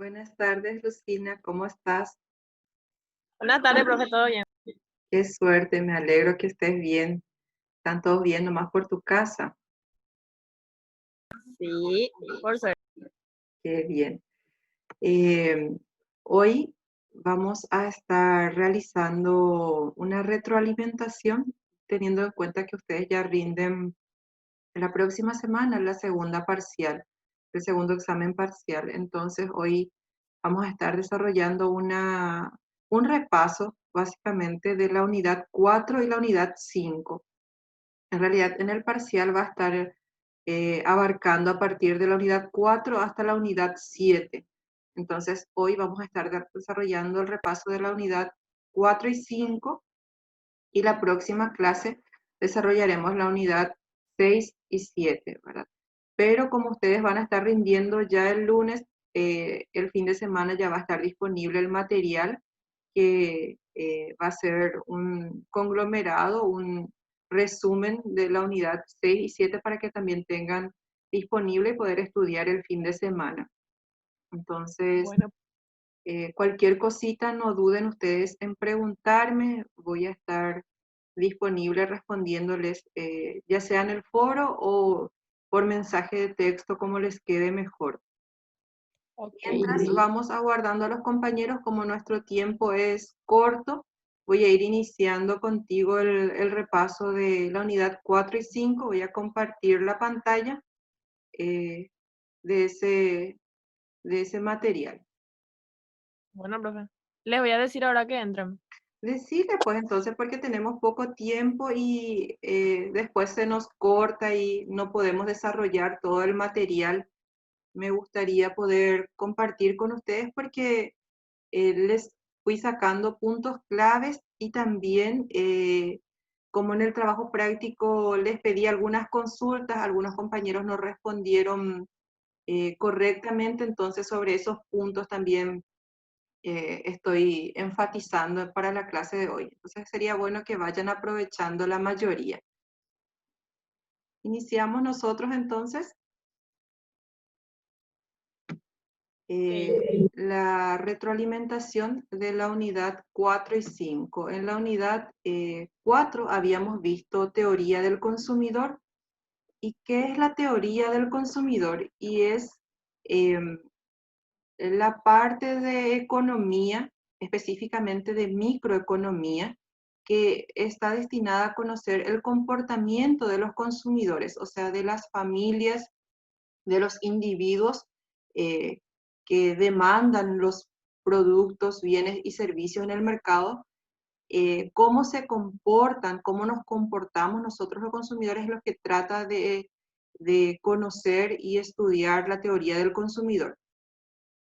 Buenas tardes, Lucina, ¿cómo estás? Buenas tardes, profe, ¿todo bien? Qué suerte, me alegro que estés bien. Están todos bien, nomás por tu casa. Sí, por suerte. Qué bien. Eh, Hoy vamos a estar realizando una retroalimentación, teniendo en cuenta que ustedes ya rinden la próxima semana la segunda parcial, el segundo examen parcial. Entonces, hoy vamos a estar desarrollando un repaso, básicamente, de la unidad 4 y la unidad 5. En realidad, en el parcial va a estar abarcando a partir de la unidad 4 hasta la unidad 7. Entonces, hoy vamos a estar desarrollando el repaso de la unidad 4 y 5 y la próxima clase desarrollaremos la unidad 6 y 7, ¿verdad? Pero como ustedes van a estar rindiendo ya el lunes, el fin de semana ya va a estar disponible el material que va a ser un conglomerado, un resumen de la unidad 6 y 7 para que también tengan disponible y poder estudiar el fin de semana. Entonces, Bueno, cualquier cosita, no duden ustedes en preguntarme. Voy a estar disponible respondiéndoles, ya sea en el foro o por mensaje de texto, como les quede mejor. ok. Mientras vamos aguardando a los compañeros, como nuestro tiempo es corto, voy a ir iniciando contigo el repaso de la unidad 4 y 5. Voy a compartir la pantalla eh, de ese material. Bueno, profe. Les voy a decir ahora que entren. Decirle, pues entonces, porque tenemos poco tiempo y después se nos corta y no podemos desarrollar todo el material. Me gustaría poder compartir con ustedes porque les fui sacando puntos claves y también, como en el trabajo práctico les pedí algunas consultas, algunos compañeros no respondieron correctamente, entonces sobre esos puntos también estoy enfatizando para la clase de hoy. Entonces sería bueno que vayan aprovechando la mayoría. Iniciamos nosotros entonces la retroalimentación de la unidad 4 y 5. En la unidad 4 habíamos visto teoría del consumidor. ¿Y qué es la teoría del consumidor? Y es la parte de economía, específicamente de microeconomía, que está destinada a conocer el comportamiento de los consumidores, o sea, de las familias, de los individuos eh, que demandan los productos, bienes y servicios en el mercado, cómo se comportan, cómo nos comportamos nosotros los consumidores, es lo que trata de conocer y estudiar la teoría del consumidor.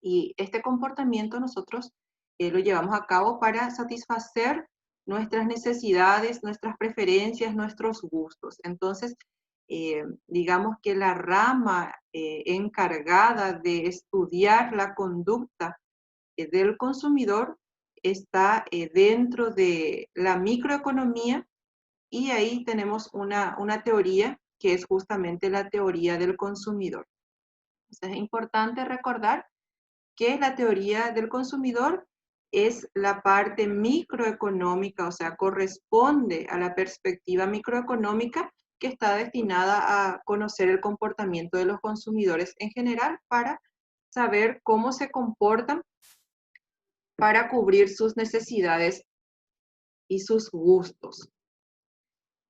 Y este comportamiento nosotros lo llevamos a cabo para satisfacer nuestras necesidades, nuestras preferencias, nuestros gustos. Entonces, digamos que la rama encargada de estudiar la conducta del consumidor está dentro de la microeconomía y ahí tenemos una teoría que es justamente la teoría del consumidor. Entonces, es importante recordar que la teoría del consumidor es la parte microeconómica, o sea, corresponde a la perspectiva microeconómica que está destinada a conocer el comportamiento de los consumidores en general para saber cómo se comportan para cubrir sus necesidades y sus gustos.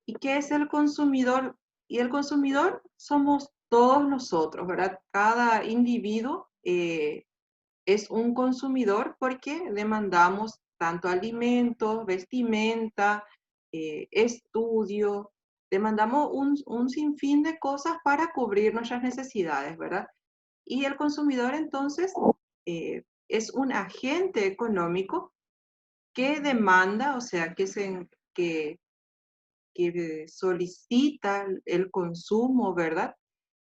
¿Y qué es el consumidor? Y el consumidor somos todos nosotros, ¿verdad? Cada individuo es un consumidor porque demandamos tanto alimentos, vestimenta, estudio, demandamos un sinfín de cosas para cubrir nuestras necesidades, ¿verdad? Y el consumidor entonces es un agente económico que demanda, o sea, que solicita el consumo, ¿verdad?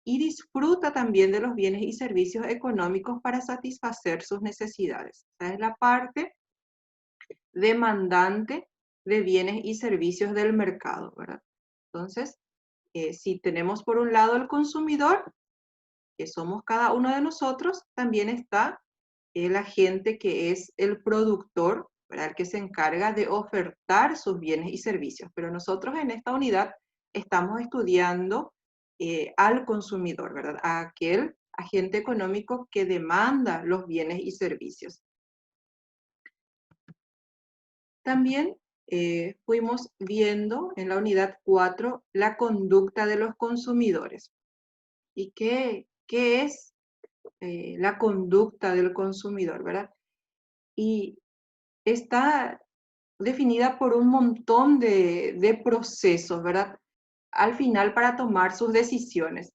Y disfruta también de los bienes y servicios económicos para satisfacer sus necesidades. Esa es la parte demandante de bienes y servicios del mercado, ¿verdad? Entonces, si tenemos por un lado el consumidor, que somos cada uno de nosotros, también está el agente que es el productor, ¿verdad? El que se encarga de ofertar sus bienes y servicios. Pero nosotros en esta unidad estamos estudiando al consumidor, ¿verdad? A aquel agente económico que demanda los bienes y servicios. También fuimos viendo en la unidad 4 la conducta de los consumidores. ¿Y qué es la conducta del consumidor, verdad? Y está definida por un montón de procesos, ¿verdad? Al final para tomar sus decisiones.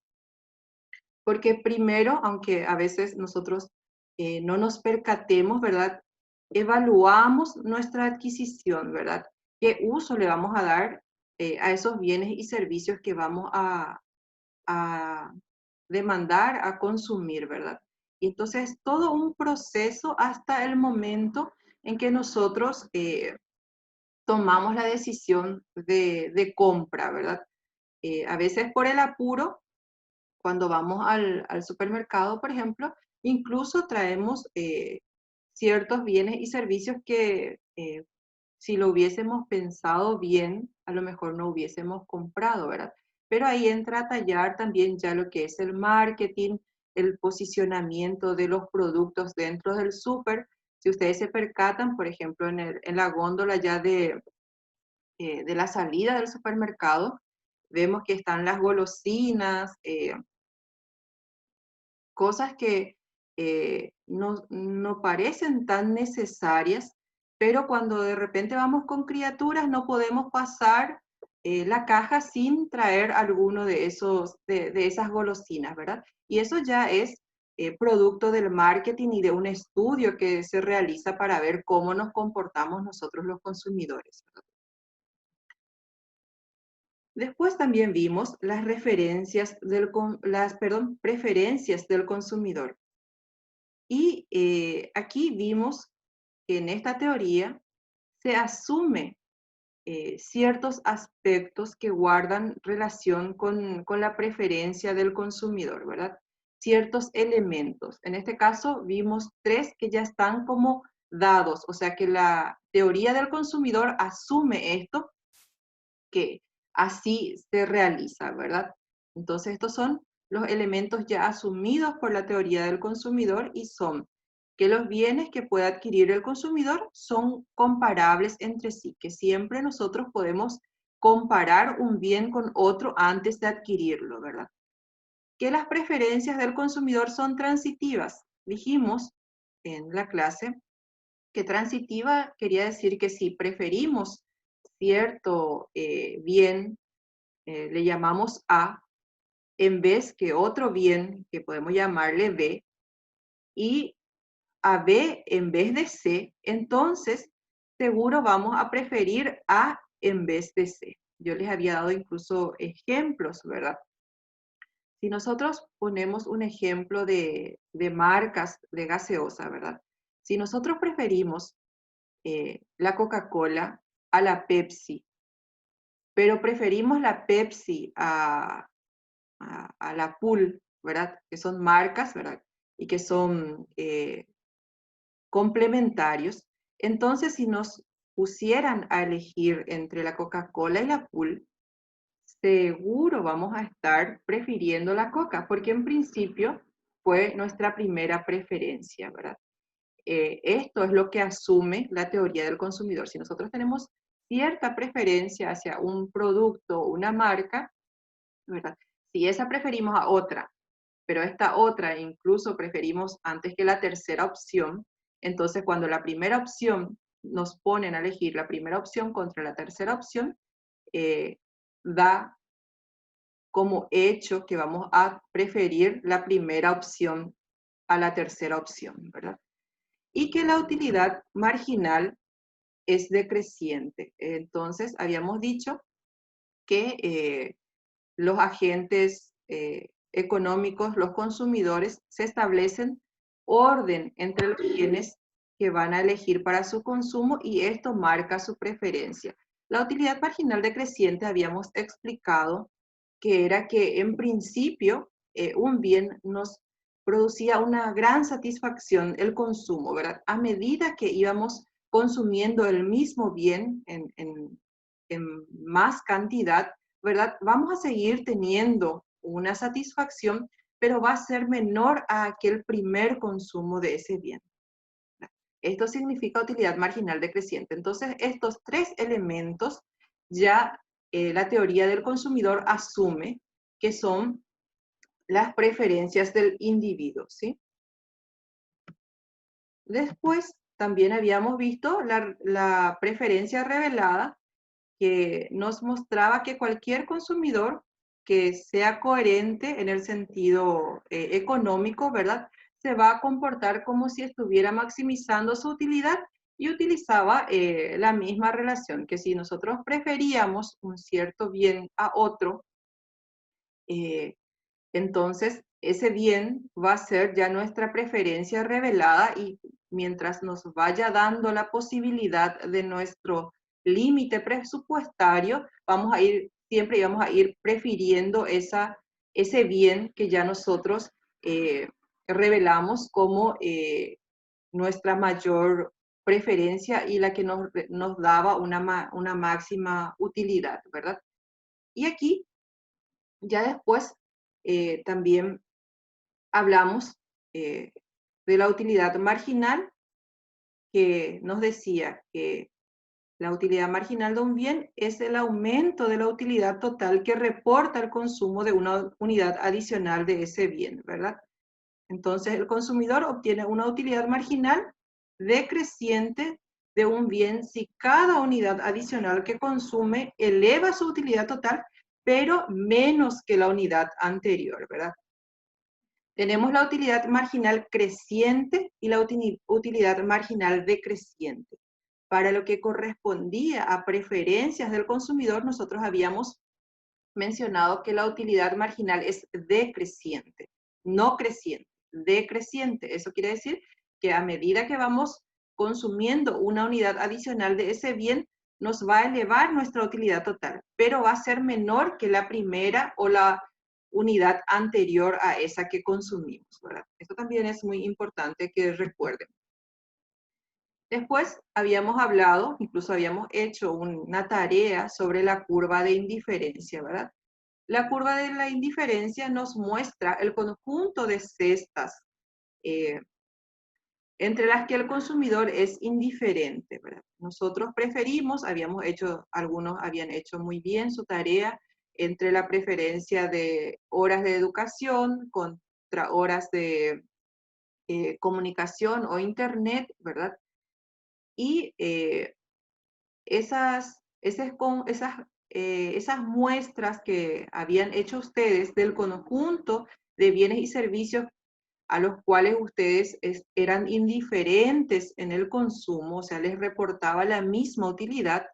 Porque primero, aunque a veces nosotros no nos percatemos, ¿verdad? Evaluamos nuestra adquisición, ¿verdad? ¿Qué uso le vamos a dar a esos bienes y servicios que vamos a demandar, a consumir, ¿verdad? Y entonces todo un proceso hasta el momento en que nosotros tomamos la decisión de compra, ¿verdad? A veces por el apuro, cuando vamos al supermercado, por ejemplo, incluso traemos ciertos bienes y servicios que si lo hubiésemos pensado bien, a lo mejor no hubiésemos comprado, ¿verdad? Pero ahí entra a tallar también ya lo que es el marketing, el posicionamiento de los productos dentro del súper. Si ustedes se percatan, por ejemplo, en la góndola ya de la salida del supermercado, vemos que están las golosinas, cosas que no parecen tan necesarias, pero cuando de repente vamos con criaturas no podemos pasar la caja sin traer alguno de esas golosinas, ¿verdad? Y eso ya es producto del marketing y de un estudio que se realiza para ver cómo nos comportamos nosotros los consumidores, ¿verdad? Después también vimos las preferencias del consumidor. Y aquí vimos que en esta teoría se asume ciertos aspectos que guardan relación con la preferencia del consumidor, ¿verdad? Ciertos elementos. En este caso vimos 3 que ya están como dados, o sea que la teoría del consumidor asume esto, que así se realiza, ¿verdad? Entonces estos son los elementos ya asumidos por la teoría del consumidor y son que los bienes que puede adquirir el consumidor son comparables entre sí, que siempre nosotros podemos comparar un bien con otro antes de adquirirlo, ¿verdad? Que las preferencias del consumidor son transitivas. Dijimos en la clase que transitiva quería decir que si preferimos cierto bien, le llamamos A, en vez que otro bien que podemos llamarle B, y a B en vez de C, entonces seguro vamos a preferir A en vez de C. Yo les había dado incluso ejemplos, ¿verdad? Si nosotros ponemos un ejemplo de marcas de gaseosa, ¿verdad? Si nosotros preferimos la Coca-Cola a la Pepsi, pero preferimos la Pepsi a la Pool, ¿verdad? Que son marcas, ¿verdad? Y que son complementarios. Entonces, si nos pusieran a elegir entre la Coca-Cola y la Pool, seguro vamos a estar prefiriendo la Coca, porque en principio fue nuestra primera preferencia, ¿verdad? Esto es lo que asume la teoría del consumidor. Si nosotros tenemos cierta preferencia hacia un producto o una marca, ¿verdad? Si esa preferimos a otra, pero esta otra incluso preferimos antes que la tercera opción, entonces cuando la primera opción nos ponen a elegir la primera opción contra la tercera opción, da como hecho que vamos a preferir la primera opción a la tercera opción, ¿verdad? Y que la utilidad marginal es decreciente. Entonces, habíamos dicho que los agentes económicos, los consumidores, se establecen orden entre los bienes que van a elegir para su consumo y esto marca su preferencia. La utilidad marginal decreciente habíamos explicado que era que en principio un bien nos producía una gran satisfacción el consumo, ¿verdad? A medida que íbamos consumiendo el mismo bien en más cantidad, ¿verdad? Vamos a seguir teniendo una satisfacción, pero va a ser menor a aquel primer consumo de ese bien. Esto significa utilidad marginal decreciente. Entonces, estos tres elementos ya la teoría del consumidor asume que son las preferencias del individuo, ¿sí? Después, también habíamos visto la preferencia revelada, que nos mostraba que cualquier consumidor que sea coherente en el sentido económico, ¿verdad? Se va a comportar como si estuviera maximizando su utilidad y utilizaba la misma relación, que si nosotros preferíamos un cierto bien a otro, eh, entonces ese bien va a ser ya nuestra preferencia revelada y mientras nos vaya dando la posibilidad de nuestro límite presupuestario, siempre vamos a ir prefiriendo ese bien que ya nosotros revelamos como nuestra mayor preferencia y la que nos daba una máxima utilidad, ¿verdad? Y aquí ya después también hablamos de la utilidad marginal, que nos decía que la utilidad marginal de un bien es el aumento de la utilidad total que reporta el consumo de una unidad adicional de ese bien, ¿verdad? Entonces, el consumidor obtiene una utilidad marginal decreciente de un bien si cada unidad adicional que consume eleva su utilidad total, pero menos que la unidad anterior, ¿verdad? Tenemos la utilidad marginal creciente y la utilidad marginal decreciente. Para lo que correspondía a preferencias del consumidor, nosotros habíamos mencionado que la utilidad marginal es decreciente, no creciente, decreciente. Eso quiere decir que a medida que vamos consumiendo una unidad adicional de ese bien, nos va a elevar nuestra utilidad total, pero va a ser menor que la primera o la unidad anterior a esa que consumimos, ¿verdad? Esto también es muy importante que recuerden. Después habíamos hablado, incluso habíamos hecho una tarea sobre la curva de indiferencia, ¿verdad? La curva de la indiferencia nos muestra el conjunto de cestas entre las que el consumidor es indiferente, ¿verdad? Nosotros preferimos, algunos habían hecho muy bien su tarea entre la preferencia de horas de educación contra horas de comunicación o internet, ¿verdad? Y esas muestras que habían hecho ustedes del conjunto de bienes y servicios a los cuales ustedes eran indiferentes en el consumo, o sea, les reportaba la misma utilidad,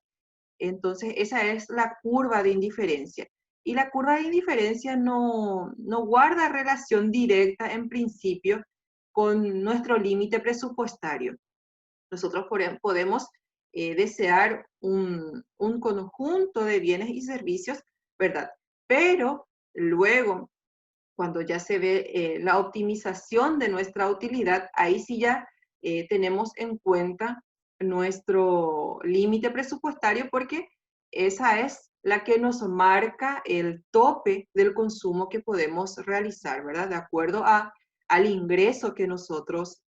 entonces esa es la curva de indiferencia. Y la curva de indiferencia no guarda relación directa en principio con nuestro límite presupuestario. Nosotros podemos desear un conjunto de bienes y servicios, ¿verdad? Pero luego, cuando ya se ve la optimización de nuestra utilidad, ahí sí ya tenemos en cuenta nuestro límite presupuestario porque esa es la que nos marca el tope del consumo que podemos realizar, ¿verdad? De acuerdo al ingreso que nosotros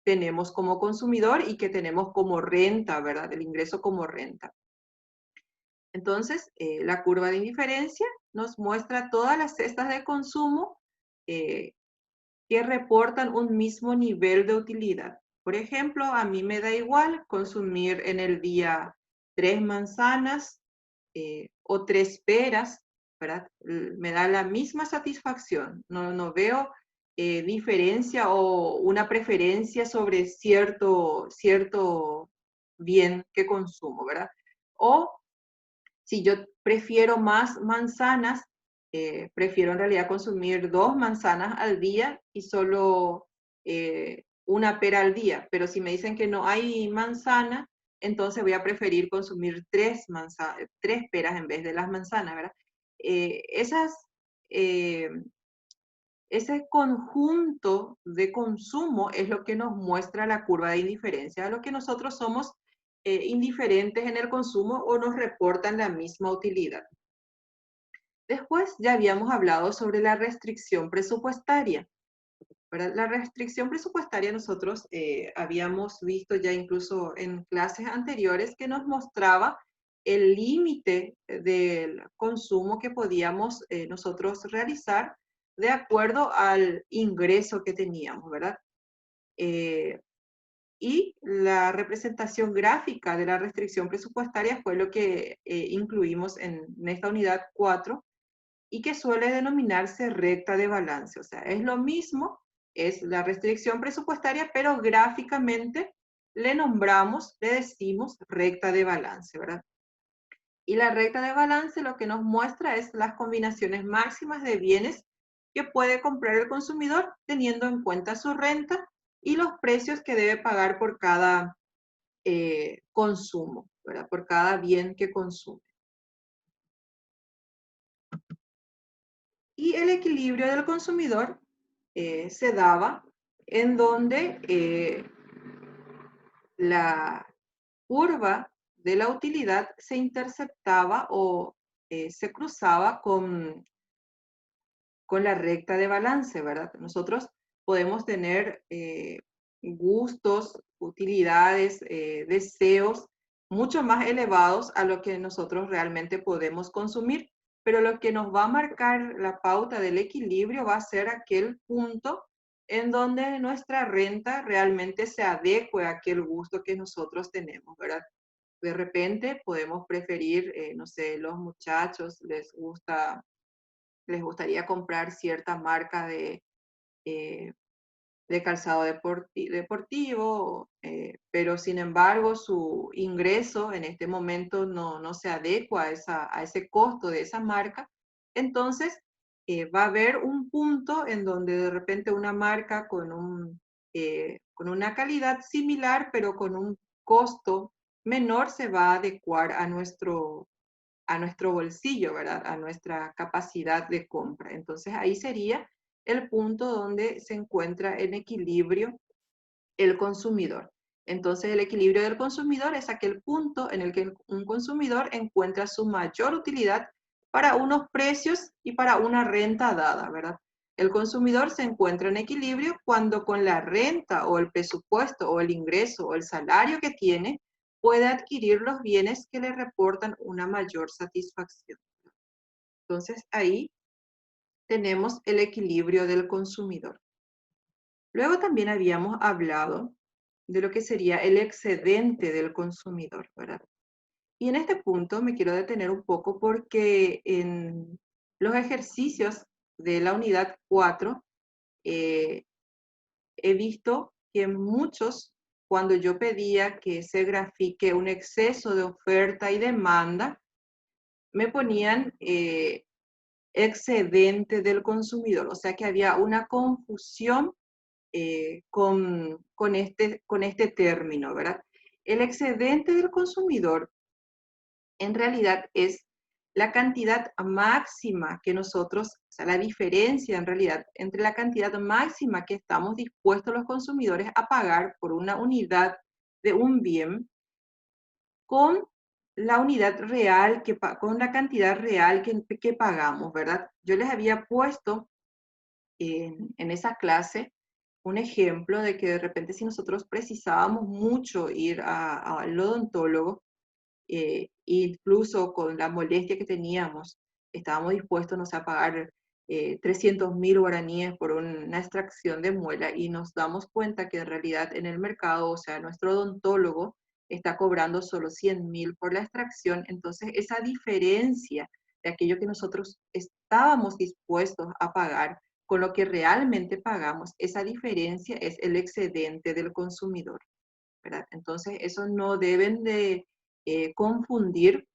tenemos como consumidor y que tenemos como renta, ¿verdad? El ingreso como renta. Entonces, la curva de indiferencia nos muestra todas las cestas de consumo que reportan un mismo nivel de utilidad. Por ejemplo, a mí me da igual consumir en el día 3 manzanas o 3 peras, ¿verdad? Me da la misma satisfacción. No veo diferencia o una preferencia sobre cierto bien que consumo, ¿verdad? O si yo prefiero más manzanas, prefiero en realidad consumir 2 manzanas al día y solo una pera al día. Pero si me dicen que no hay manzana, entonces voy a preferir consumir 3 peras en vez de las manzanas, ¿verdad? Esas Ese conjunto de consumo es lo que nos muestra la curva de indiferencia, a lo que nosotros somos indiferentes en el consumo o nos reportan la misma utilidad. Después ya habíamos hablado sobre la restricción presupuestaria. Para la restricción presupuestaria nosotros habíamos visto ya incluso en clases anteriores que nos mostraba el límite del consumo que podíamos nosotros realizar de acuerdo al ingreso que teníamos, ¿verdad? Y la representación gráfica de la restricción presupuestaria fue lo que incluimos en esta unidad 4 y que suele denominarse recta de balance. O sea, es lo mismo, es la restricción presupuestaria, pero gráficamente le nombramos, le decimos recta de balance, ¿verdad? Y la recta de balance lo que nos muestra es las combinaciones máximas de bienes que puede comprar el consumidor teniendo en cuenta su renta y los precios que debe pagar por cada consumo, ¿verdad? Por cada bien que consume. Y el equilibrio del consumidor se daba en donde la curva de la utilidad se interceptaba o se cruzaba con la recta de balance, ¿verdad? Nosotros podemos tener gustos, utilidades, deseos mucho más elevados a lo que nosotros realmente podemos consumir, pero lo que nos va a marcar la pauta del equilibrio va a ser aquel punto en donde nuestra renta realmente se adecue a aquel gusto que nosotros tenemos, ¿verdad? De repente podemos preferir, no sé, los muchachos les gustaría comprar cierta marca eh, de calzado deportivo, pero sin embargo su ingreso en este momento no se adecua a ese costo de esa marca, entonces va a haber un punto en donde de repente una marca con una calidad similar, pero con un costo menor se va a adecuar a nuestro bolsillo, ¿verdad? A nuestra capacidad de compra. Entonces ahí sería el punto donde se encuentra en equilibrio el consumidor. Entonces el equilibrio del consumidor es aquel punto en el que un consumidor encuentra su mayor utilidad para unos precios y para una renta dada, ¿verdad? El consumidor se encuentra en equilibrio cuando con la renta o el presupuesto o el ingreso o el salario que tiene puede adquirir los bienes que le reportan una mayor satisfacción. Entonces ahí tenemos el equilibrio del consumidor. Luego también habíamos hablado de lo que sería el excedente del consumidor, ¿verdad? Y en este punto me quiero detener un poco porque en los ejercicios de la unidad 4 he visto que muchos, cuando yo pedía que se grafique un exceso de oferta y demanda, me ponían excedente del consumidor, o sea que había una confusión con este término, ¿verdad? El excedente del consumidor en realidad es la cantidad máxima que nosotros, o sea, la diferencia en realidad entre la cantidad máxima que estamos dispuestos los consumidores a pagar por una unidad de un bien con la unidad real, con la cantidad real que pagamos, ¿verdad? Yo les había puesto en esa clase un ejemplo de que de repente si nosotros precisábamos mucho ir al odontólogo, incluso con la molestia que teníamos, estábamos dispuestos, no sé, a pagar 300.000 guaraníes por una extracción de muela y nos damos cuenta que en realidad en el mercado, o sea, nuestro odontólogo está cobrando solo 100.000 por la extracción, entonces esa diferencia de aquello que nosotros estábamos dispuestos a pagar con lo que realmente pagamos, esa diferencia es el excedente del consumidor, ¿verdad? Entonces, eso no deben de confundir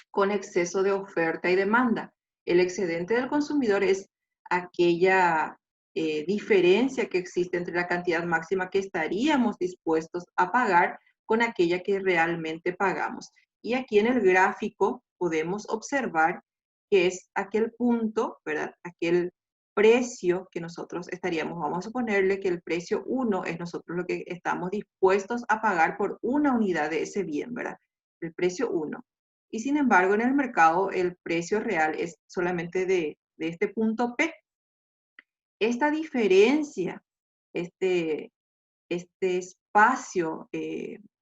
con exceso de oferta y demanda. El excedente del consumidor es aquella diferencia que existe entre la cantidad máxima que estaríamos dispuestos a pagar con aquella que realmente pagamos. Y aquí en el gráfico podemos observar que es aquel punto, ¿verdad? Aquel precio que nosotros estaríamos, vamos a suponerle que el precio 1 es nosotros lo que estamos dispuestos a pagar por una unidad de ese bien, ¿verdad? El precio 1. Y sin embargo, en el mercado el precio real es solamente de este punto P. Esta diferencia, este, este espacio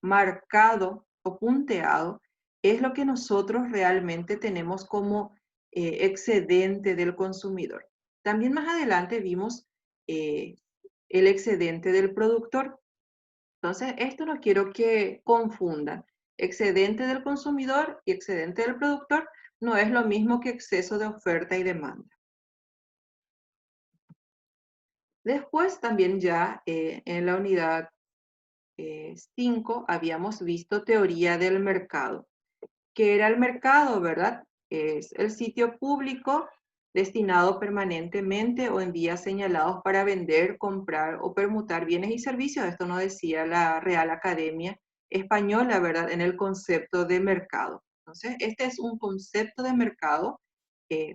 marcado o punteado, es lo que nosotros realmente tenemos como excedente del consumidor. También más adelante vimos eh, el excedente del productor. Entonces, esto no quiero que confundan. Excedente del consumidor y excedente del productor no es lo mismo que exceso de oferta y demanda. Después también ya en la unidad 5 habíamos visto teoría del mercado. ¿Qué era el mercado, verdad? Es el sitio público destinado permanentemente o en días señalados para vender, comprar o permutar bienes y servicios. Esto nos decía la Real Academia Española, ¿verdad? En el concepto de mercado. Entonces, este es un concepto de mercado,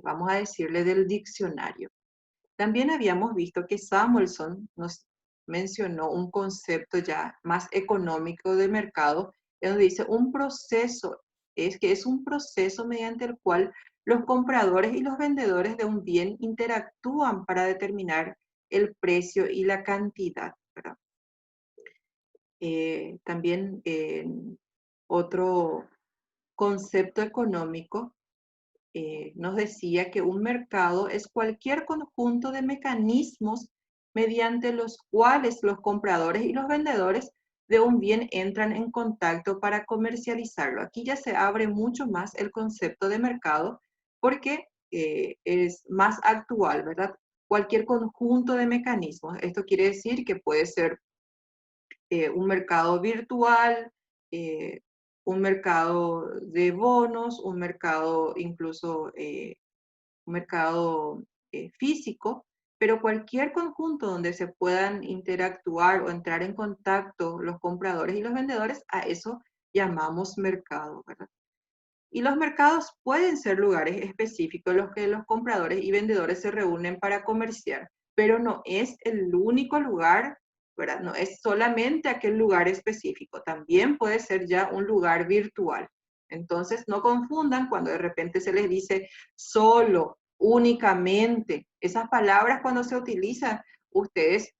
vamos a decirle del diccionario. También habíamos visto que Samuelson nos mencionó un concepto ya más económico de mercado, donde dice un proceso, es que es un proceso mediante el cual los compradores y los vendedores de un bien interactúan para determinar el precio y la cantidad, ¿verdad? También otro concepto económico nos decía que un mercado es cualquier conjunto de mecanismos mediante los cuales los compradores y los vendedores de un bien entran en contacto para comercializarlo. Aquí ya se abre mucho más el concepto de mercado porque es más actual, ¿verdad? Cualquier conjunto de mecanismos. Esto quiere decir que puede ser un mercado virtual, eh, un mercado de bonos, un mercado incluso, un mercado físico, pero cualquier conjunto donde se puedan interactuar o entrar en contacto los compradores y los vendedores, a eso llamamos mercado, ¿verdad? Y los mercados pueden ser lugares específicos en los que los compradores y vendedores se reúnen para comerciar, pero no es el único lugar, ¿verdad? No es solamente aquel lugar específico, también puede ser ya un lugar virtual. Entonces, no confundan cuando de repente se les dice solo, únicamente. Esas palabras cuando se utilizan, ustedes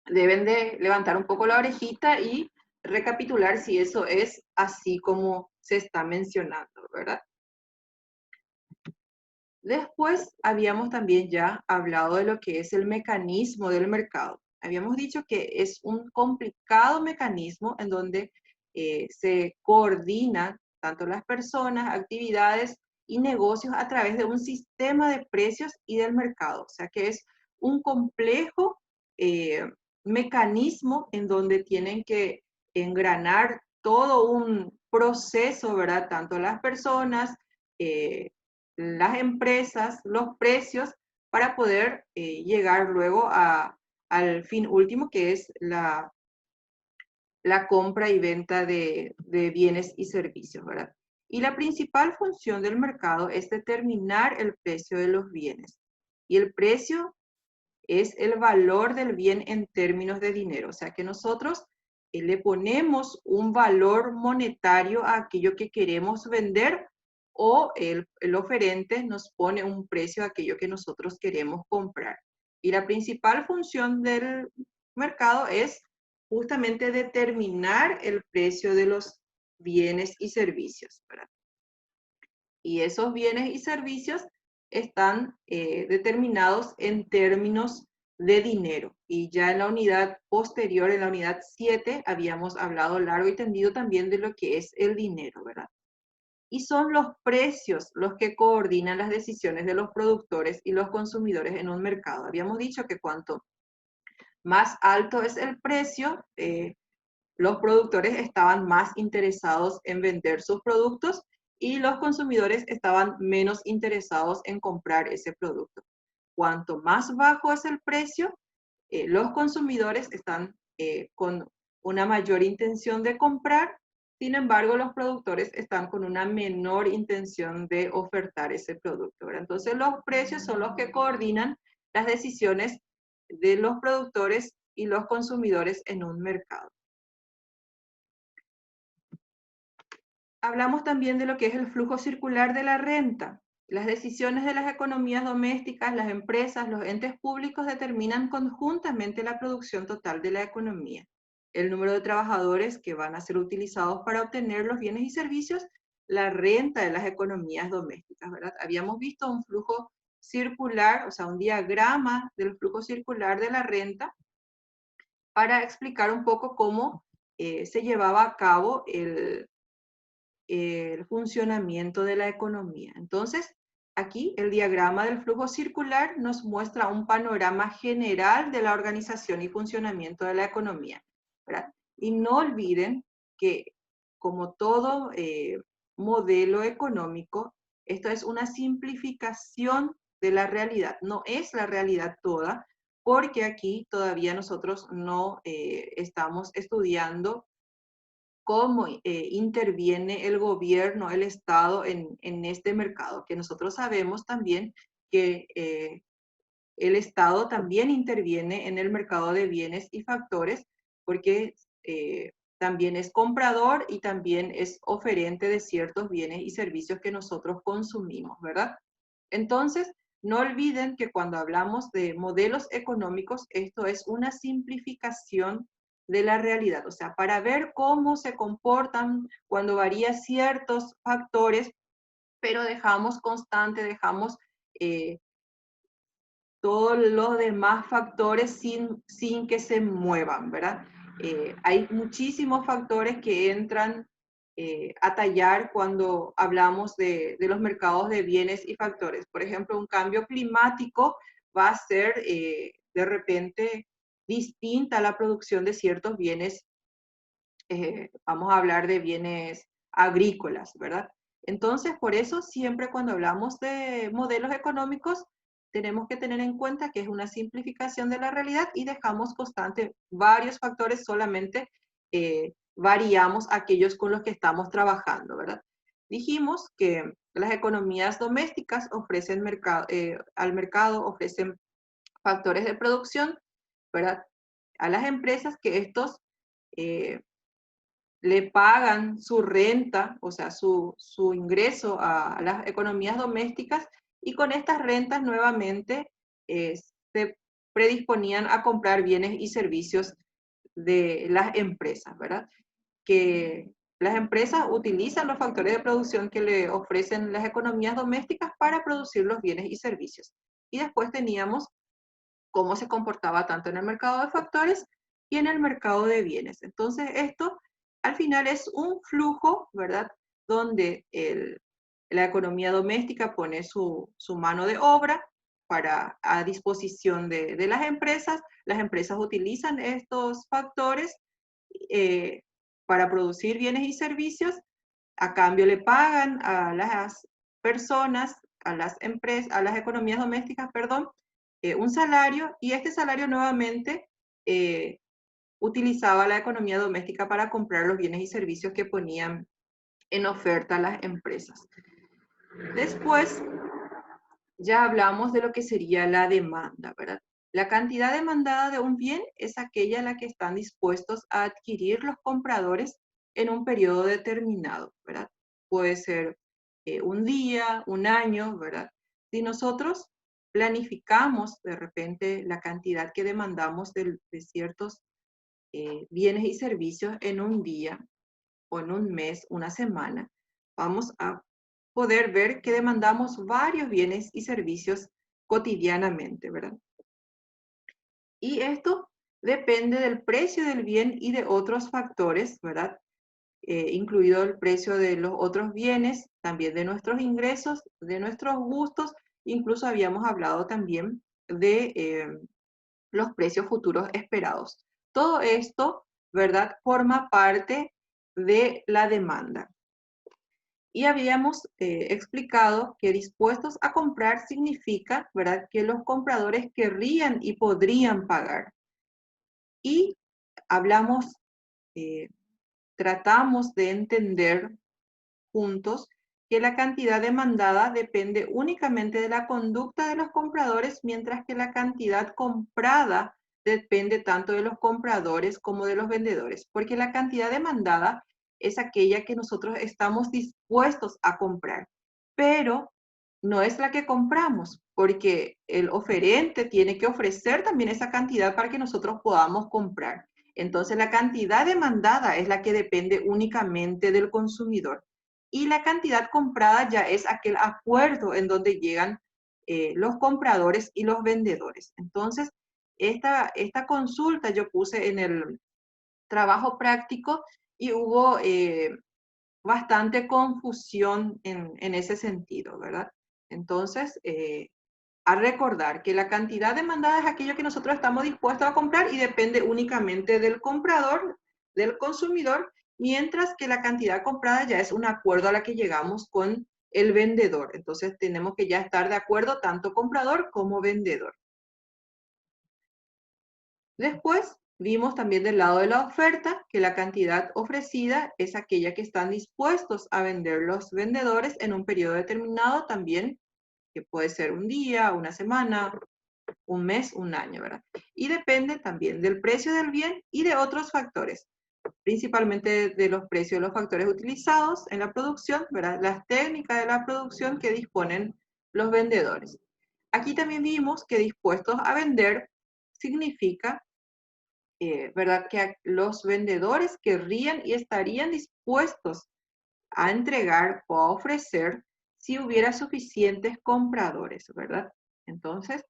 deben de levantar un poco la orejita y recapitular si eso es así como se está mencionando, ¿verdad? Después habíamos también ya hablado de lo que es el mecanismo del mercado. Habíamos dicho que es un complicado mecanismo en donde se coordinan tanto las personas, actividades y negocios a través de un sistema de precios y del mercado. O sea que es un complejo mecanismo en donde tienen que engranar todo un proceso, ¿verdad? Tanto las personas, las empresas, los precios, para poder llegar luego al fin último, que es la compra y venta de bienes y servicios, ¿verdad? Y la principal función del mercado es determinar el precio de los bienes. Y el precio es el valor del bien en términos de dinero. O sea que nosotros le ponemos un valor monetario a aquello que queremos vender o el oferente nos pone un precio a aquello que nosotros queremos comprar. Y la principal función del mercado es justamente determinar el precio de los bienes y servicios, ¿verdad? Y esos bienes y servicios están determinados en términos de dinero. Y ya en la unidad posterior, en la unidad 7, habíamos hablado largo y tendido también de lo que es el dinero, ¿verdad? Y son los precios los que coordinan las decisiones de los productores y los consumidores en un mercado. Habíamos dicho que cuanto más alto es el precio, los productores estaban más interesados en vender sus productos y los consumidores estaban menos interesados en comprar ese producto. Cuanto más bajo es el precio, los consumidores están con una mayor intención de comprar, sin embargo, los productores están con una menor intención de ofertar ese producto, ¿verdad? Entonces, los precios son los que coordinan las decisiones de los productores y los consumidores en un mercado. Hablamos también de lo que es el flujo circular de la renta. Las decisiones de las economías domésticas, las empresas, los entes públicos determinan conjuntamente la producción total de la economía, el número de trabajadores que van a ser utilizados para obtener los bienes y servicios, la renta de las economías domésticas, ¿verdad? Habíamos visto un flujo circular, o sea, un diagrama del flujo circular de la renta para explicar un poco cómo se llevaba a cabo el funcionamiento de la economía. Entonces, aquí el diagrama del flujo circular nos muestra un panorama general de la organización y funcionamiento de la economía, ¿verdad? Y no olviden que, como todo modelo económico, esto es una simplificación de la realidad, no es la realidad toda, porque aquí todavía nosotros no estamos estudiando cómo interviene el gobierno, el Estado en este mercado, que nosotros sabemos también que el Estado también interviene en el mercado de bienes y factores, porque también es comprador y también es oferente de ciertos bienes y servicios que nosotros consumimos, ¿verdad? Entonces, no olviden que cuando hablamos de modelos económicos, esto es una simplificación de la realidad. O sea, para ver cómo se comportan cuando varían ciertos factores, pero dejamos constante, dejamos eh, todos los demás factores sin que se muevan, ¿verdad? Hay muchísimos factores que entran a tallar cuando hablamos de los mercados de bienes y factores. Por ejemplo, un cambio climático va a ser de repente distinta a la producción de ciertos bienes, vamos a hablar de bienes agrícolas, ¿verdad? Entonces, por eso siempre cuando hablamos de modelos económicos, tenemos que tener en cuenta que es una simplificación de la realidad y dejamos constante varios factores, solamente variamos aquellos con los que estamos trabajando, ¿verdad? Dijimos que las economías domésticas ofrecen al mercado, ofrecen factores de producción, ¿verdad? A las empresas que estos eh, le pagan su renta, o sea, su ingreso a las economías domésticas, y con estas rentas nuevamente se predisponían a comprar bienes y servicios de las empresas, ¿verdad? Que las empresas utilizan los factores de producción que le ofrecen las economías domésticas para producir los bienes y servicios. Y después teníamos cómo se comportaba tanto en el mercado de factores y en el mercado de bienes. Entonces, esto al final es un flujo, ¿verdad? Donde la economía doméstica pone su mano de obra a disposición de las empresas utilizan estos factores para producir bienes y servicios, a cambio le pagan a las personas, a las empresas, a las economías domésticas, perdón, un salario, y este salario nuevamente utilizaba la economía doméstica para comprar los bienes y servicios que ponían en oferta las empresas. Después ya hablamos de lo que sería la demanda, ¿verdad? La cantidad demandada de un bien es aquella a la que están dispuestos a adquirir los compradores en un periodo determinado, ¿verdad? Puede ser un día, un año, ¿verdad? Si nosotros planificamos de repente la cantidad que demandamos de ciertos bienes y servicios en un día o en un mes, una semana, vamos a poder ver que demandamos varios bienes y servicios cotidianamente, ¿verdad? Y esto depende del precio del bien y de otros factores, ¿verdad? Incluido el precio de los otros bienes, también de nuestros ingresos, de nuestros gustos, incluso habíamos hablado también de los precios futuros esperados. Todo esto, ¿verdad? Forma parte de la demanda. Y habíamos explicado que dispuestos a comprar significa, ¿verdad?, que los compradores querrían y podrían pagar. Y hablamos, tratamos de entender juntos que la cantidad demandada depende únicamente de la conducta de los compradores, mientras que la cantidad comprada depende tanto de los compradores como de los vendedores, porque la cantidad demandada es aquella que nosotros estamos dispuestos a comprar, pero no es la que compramos, porque el oferente tiene que ofrecer también esa cantidad para que nosotros podamos comprar. Entonces, la cantidad demandada es la que depende únicamente del consumidor. Y la cantidad comprada ya es aquel acuerdo en donde llegan los compradores y los vendedores. Entonces, esta consulta yo puse en el trabajo práctico y hubo bastante confusión en ese sentido, ¿verdad? Entonces, a recordar que la cantidad demandada es aquello que nosotros estamos dispuestos a comprar y depende únicamente del comprador, del consumidor, mientras que la cantidad comprada ya es un acuerdo a la que llegamos con el vendedor. Entonces tenemos que ya estar de acuerdo tanto comprador como vendedor. Después vimos también del lado de la oferta que la cantidad ofrecida es aquella que están dispuestos a vender los vendedores en un periodo determinado también, que puede ser un día, una semana, un mes, un año, ¿verdad? Y depende también del precio del bien y de otros factores, principalmente de los precios de los factores utilizados en la producción, ¿verdad? Las técnicas de la producción que disponen los vendedores. Aquí también vimos que dispuestos a vender significa, ¿verdad? Que los vendedores querrían y estarían dispuestos a entregar o a ofrecer si hubiera suficientes compradores, ¿verdad? Entonces,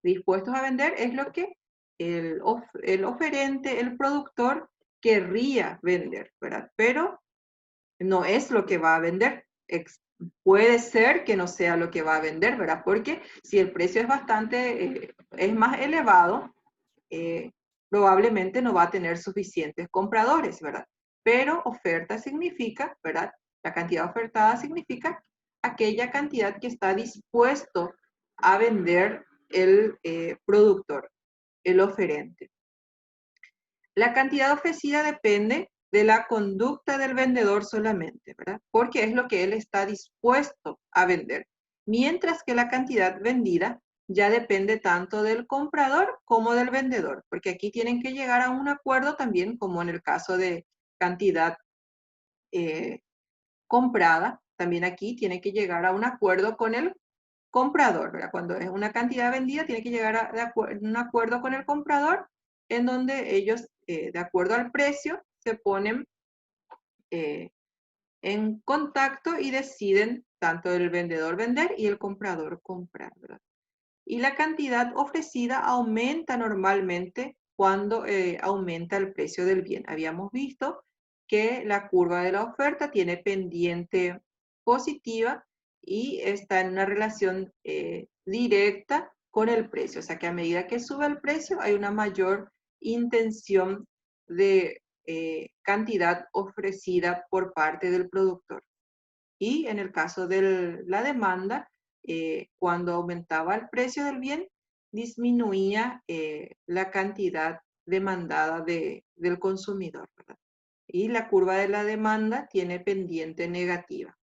dispuestos a vender es lo que el oferente, el productor, querría vender, ¿verdad? Pero no es lo que va a vender. Puede ser que no sea lo que va a vender, ¿verdad? Porque si el precio es bastante, es más elevado, eh, probablemente no va a tener suficientes compradores, ¿verdad? Pero oferta significa, ¿verdad? La cantidad ofertada significa aquella cantidad que está dispuesto a vender el productor, el oferente. La cantidad ofrecida depende de la conducta del vendedor solamente, ¿verdad? Porque es lo que él está dispuesto a vender. Mientras que la cantidad vendida ya depende tanto del comprador como del vendedor, porque aquí tienen que llegar a un acuerdo también, como en el caso de cantidad eh, comprada, también aquí tiene que llegar a un acuerdo con el comprador, ¿verdad? Cuando es una cantidad vendida, tiene que llegar a un acuerdo con el comprador en donde ellos, de acuerdo al precio, se ponen eh, en contacto y deciden tanto el vendedor vender y el comprador comprar, ¿verdad? Y la cantidad ofrecida aumenta normalmente cuando aumenta el precio del bien. Habíamos visto que la curva de la oferta tiene pendiente positiva y está en una relación directa con el precio. O sea que a medida que sube el precio hay una mayor intención de cantidad ofrecida por parte del productor. Y en el caso de la demanda, cuando aumentaba el precio del bien, disminuía la cantidad demandada del consumidor, ¿verdad? Y la curva de la demanda tiene pendiente negativa.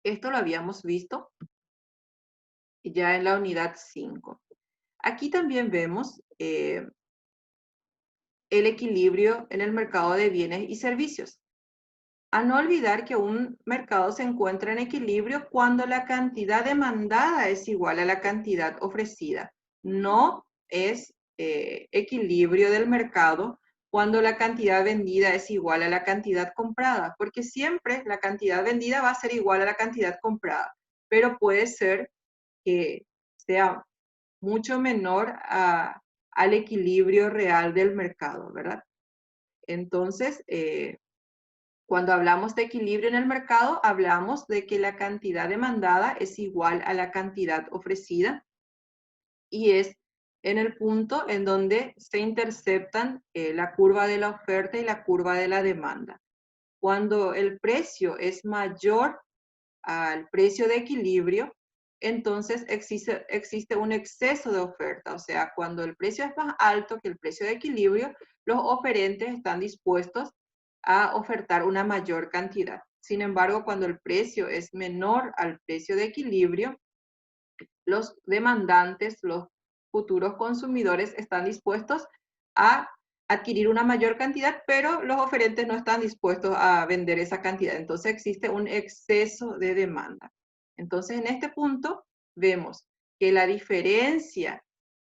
Esto lo habíamos visto ya en la unidad 5. Aquí también vemos el equilibrio en el mercado de bienes y servicios. A no olvidar que un mercado se encuentra en equilibrio cuando la cantidad demandada es igual a la cantidad ofrecida. No es equilibrio del mercado cuando la cantidad vendida es igual a la cantidad comprada, porque siempre la cantidad vendida va a ser igual a la cantidad comprada, pero puede ser que sea mucho menor al equilibrio real del mercado, ¿verdad? Entonces, cuando hablamos de equilibrio en el mercado, hablamos de que la cantidad demandada es igual a la cantidad ofrecida y es en el punto en donde se interceptan la curva de la oferta y la curva de la demanda. Cuando el precio es mayor al precio de equilibrio, entonces existe un exceso de oferta. O sea, cuando el precio es más alto que el precio de equilibrio, los oferentes están dispuestos a ofertar una mayor cantidad. Sin embargo, cuando el precio es menor al precio de equilibrio, los demandantes, los futuros consumidores están dispuestos a adquirir una mayor cantidad, pero los oferentes no están dispuestos a vender esa cantidad. Entonces existe un exceso de demanda. Entonces en este punto vemos que la diferencia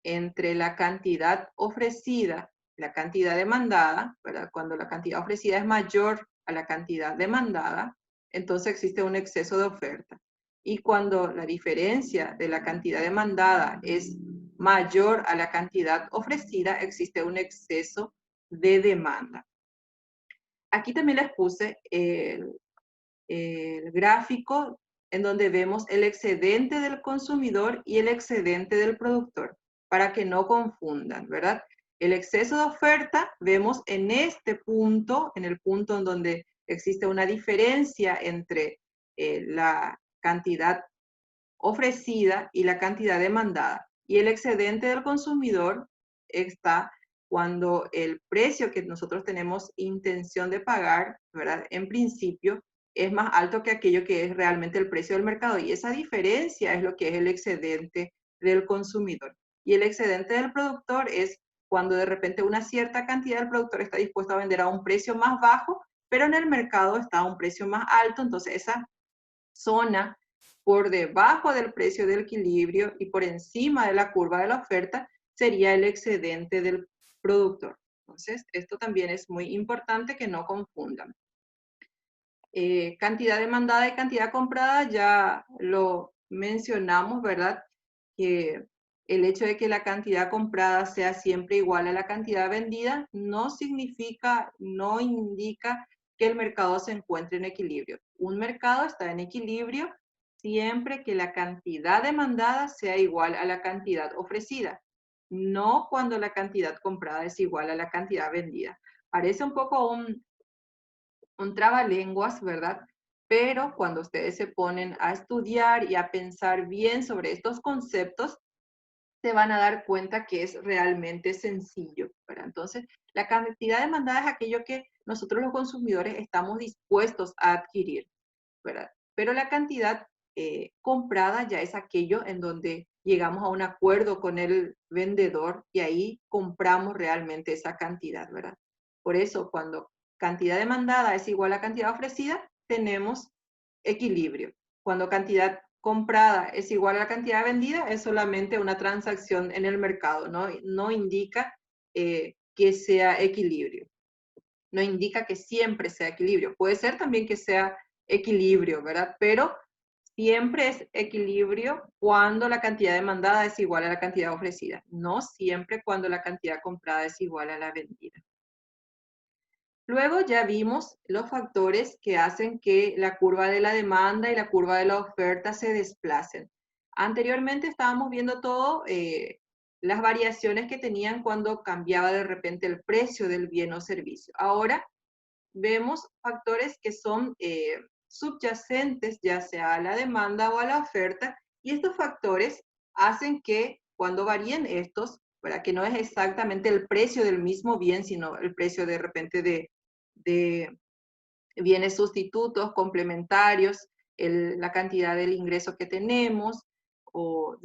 entre la cantidad ofrecida y la cantidad demandada, ¿verdad? Cuando la cantidad ofrecida es mayor a la cantidad demandada, entonces existe un exceso de oferta. Y cuando la diferencia de la cantidad demandada es mayor a la cantidad ofrecida, existe un exceso de demanda. Aquí también les puse el gráfico en donde vemos el excedente del consumidor y el excedente del productor, para que no confundan, ¿verdad? El exceso de oferta vemos en este punto, en el punto en donde existe una diferencia entre la cantidad ofrecida y la cantidad demandada. Y el excedente del consumidor está cuando el precio que nosotros tenemos intención de pagar, ¿verdad? En principio, es más alto que aquello que es realmente el precio del mercado. Y esa diferencia es lo que es el excedente del consumidor. Y el excedente del productor es cuando de repente una cierta cantidad del productor está dispuesto a vender a un precio más bajo, pero en el mercado está a un precio más alto. Entonces esa zona por debajo del precio del equilibrio y por encima de la curva de la oferta sería el excedente del productor. Entonces, esto también es muy importante que no confundan. Cantidad demandada y cantidad comprada ya lo mencionamos, ¿verdad? Que el hecho de que la cantidad comprada sea siempre igual a la cantidad vendida no significa, no indica que el mercado se encuentre en equilibrio. Un mercado está en equilibrio siempre que la cantidad demandada sea igual a la cantidad ofrecida, no cuando la cantidad comprada es igual a la cantidad vendida. Parece un poco un trabalenguas, ¿verdad? Pero cuando ustedes se ponen a estudiar y a pensar bien sobre estos conceptos, se van a dar cuenta que es realmente sencillo, ¿verdad? Entonces, la cantidad demandada es aquello que nosotros los consumidores estamos dispuestos a adquirir, ¿verdad? Pero la cantidad comprada ya es aquello en donde llegamos a un acuerdo con el vendedor y ahí compramos realmente esa cantidad, ¿verdad? Por eso, cuando cantidad demandada es igual a cantidad ofrecida, tenemos equilibrio. Cuando cantidad comprada es igual a la cantidad vendida, es solamente una transacción en el mercado, ¿no? No indica que sea equilibrio. No indica que siempre sea equilibrio. Puede ser también que sea equilibrio, ¿verdad? Pero siempre es equilibrio cuando la cantidad demandada es igual a la cantidad ofrecida, no siempre cuando la cantidad comprada es igual a la vendida. Luego ya vimos los factores que hacen que la curva de la demanda y la curva de la oferta se desplacen. Anteriormente estábamos viendo todo, las variaciones que tenían cuando cambiaba de repente el precio del bien o servicio. Ahora vemos factores que son subyacentes ya sea a la demanda o a la oferta, y estos factores hacen que cuando varíen estos, para que no es exactamente el precio del mismo bien, sino el precio de repente de bienes sustitutos, complementarios, la cantidad del ingreso que tenemos, o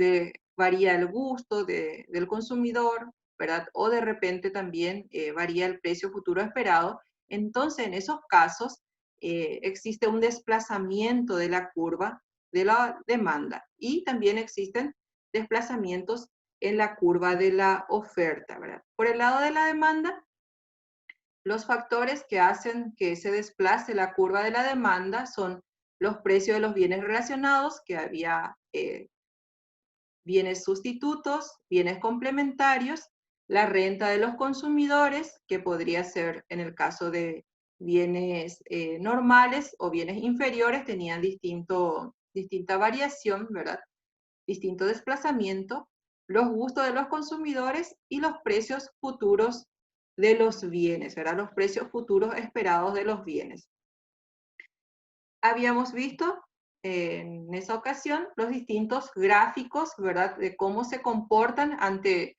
varía el gusto del consumidor, ¿verdad? O de repente también varía el precio futuro esperado. Entonces, en esos casos, existe un desplazamiento de la curva de la demanda y también existen desplazamientos en la curva de la oferta, ¿verdad? Por el lado de la demanda, los factores que hacen que se desplace la curva de la demanda son los precios de los bienes relacionados, que había bienes sustitutos, bienes complementarios, la renta de los consumidores, que podría ser en el caso de bienes normales o bienes inferiores, tenían distinta variación, ¿verdad? Distinto desplazamiento, los gustos de los consumidores y los precios futuros de los bienes, ¿verdad? Los precios futuros esperados de los bienes. Habíamos visto en esa ocasión los distintos gráficos, ¿verdad? De cómo se comportan ante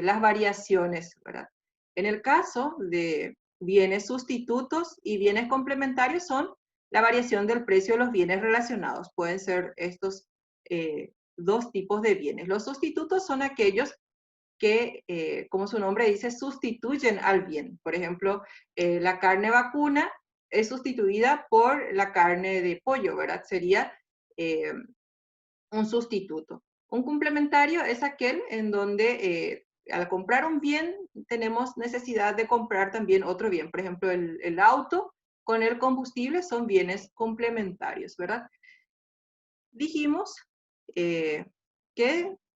las variaciones, ¿verdad? En el caso de bienes sustitutos y bienes complementarios son la variación del precio de los bienes relacionados. Pueden ser estos dos tipos de bienes. Los sustitutos son aquellos que, como su nombre dice, sustituyen al bien. Por ejemplo, la carne vacuna es sustituida por la carne de pollo, ¿verdad? Sería un sustituto. Un complementario es aquel en donde al comprar un bien tenemos necesidad de comprar también otro bien. Por ejemplo, el auto con el combustible son bienes complementarios, ¿verdad? Dijimos que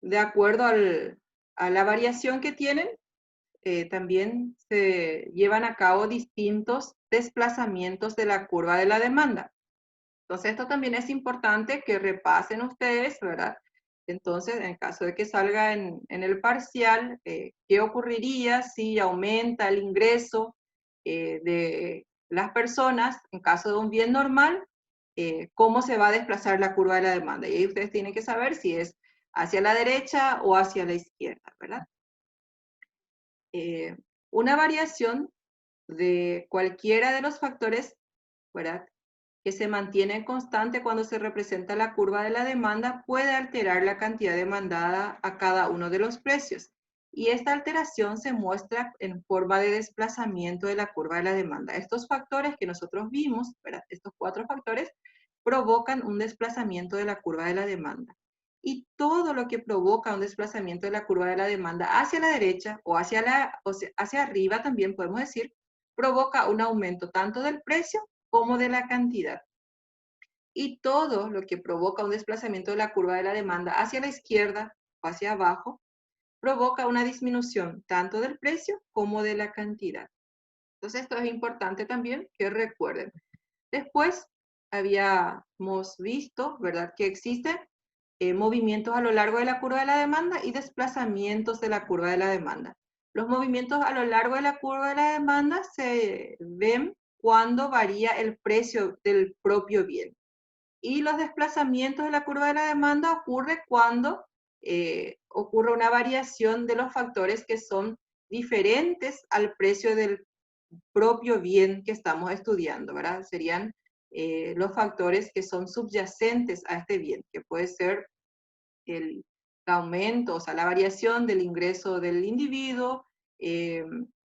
de acuerdo a la variación que tienen, también se llevan a cabo distintos desplazamientos de la curva de la demanda. Entonces, esto también es importante que repasen ustedes, ¿verdad? Entonces, en caso de que salga en el parcial, ¿qué ocurriría si aumenta el ingreso de las personas en caso de un bien normal? ¿Cómo se va a desplazar la curva de la demanda? Y ahí ustedes tienen que saber si es hacia la derecha o hacia la izquierda, ¿verdad? Una variación de cualquiera de los factores, ¿verdad?, que se mantiene constante cuando se representa la curva de la demanda puede alterar la cantidad demandada a cada uno de los precios. Y esta alteración se muestra en forma de desplazamiento de la curva de la demanda. Estos factores que nosotros vimos, ¿verdad?, estos 4 factores, provocan un desplazamiento de la curva de la demanda. Y todo lo que provoca un desplazamiento de la curva de la demanda hacia la derecha o hacia arriba, también podemos decir, provoca un aumento tanto del precio como de la cantidad. Y todo lo que provoca un desplazamiento de la curva de la demanda hacia la izquierda o hacia abajo, provoca una disminución tanto del precio como de la cantidad. Entonces, esto es importante también que recuerden. Después, habíamos visto, ¿verdad?, que existen movimientos a lo largo de la curva de la demanda y desplazamientos de la curva de la demanda. Los movimientos a lo largo de la curva de la demanda se ven cuando varía el precio del propio bien. Y los desplazamientos de la curva de la demanda ocurre cuando ocurre una variación de los factores que son diferentes al precio del propio bien que estamos estudiando, ¿verdad? Serían los factores que son subyacentes a este bien, que puede ser el aumento, o sea, la variación del ingreso del individuo,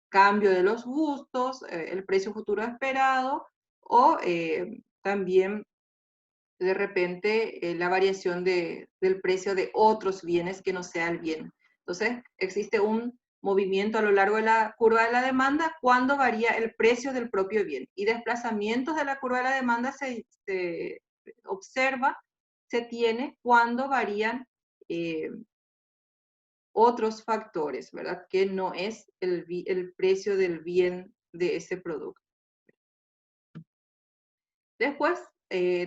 cambio de los gustos, el precio futuro esperado, o también de repente la variación del precio de otros bienes que no sea el bien. Entonces, existe un movimiento a lo largo de la curva de la demanda cuando varía el precio del propio bien. Y desplazamientos de la curva de la demanda se observa, se tiene cuando varían otros factores, ¿verdad? Que no es el precio del bien de ese producto. Después,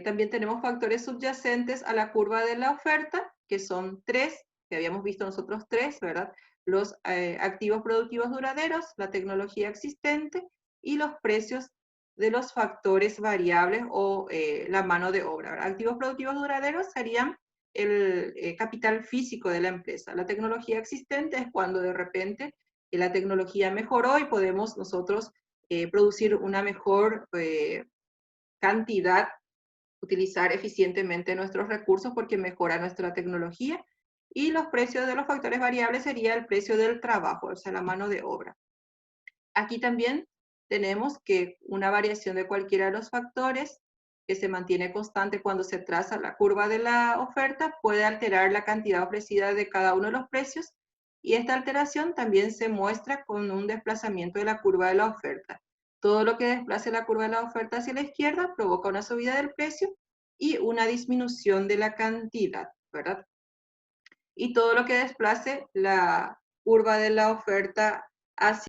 también tenemos factores subyacentes a la curva de la oferta, que son 3, que habíamos visto nosotros 3, ¿verdad? Los activos productivos duraderos, la tecnología existente y los precios de los factores variables o la mano de obra, ¿verdad? Activos productivos duraderos serían el capital físico de la empresa. La tecnología existente es cuando de repente la tecnología mejoró y podemos nosotros producir una mejor cantidad, utilizar eficientemente nuestros recursos porque mejora nuestra tecnología. Y los precios de los factores variables sería el precio del trabajo, o sea, la mano de obra. Aquí también tenemos que una variación de cualquiera de los factores que se mantiene constante cuando se traza la curva de la oferta puede alterar la cantidad ofrecida de cada uno de los precios, y esta alteración también se muestra con un desplazamiento de la curva de la oferta. Todo lo que desplace la curva de la oferta hacia la izquierda provoca una subida del precio y una disminución de la cantidad, ¿verdad? Y todo lo que desplace la curva de la oferta hacia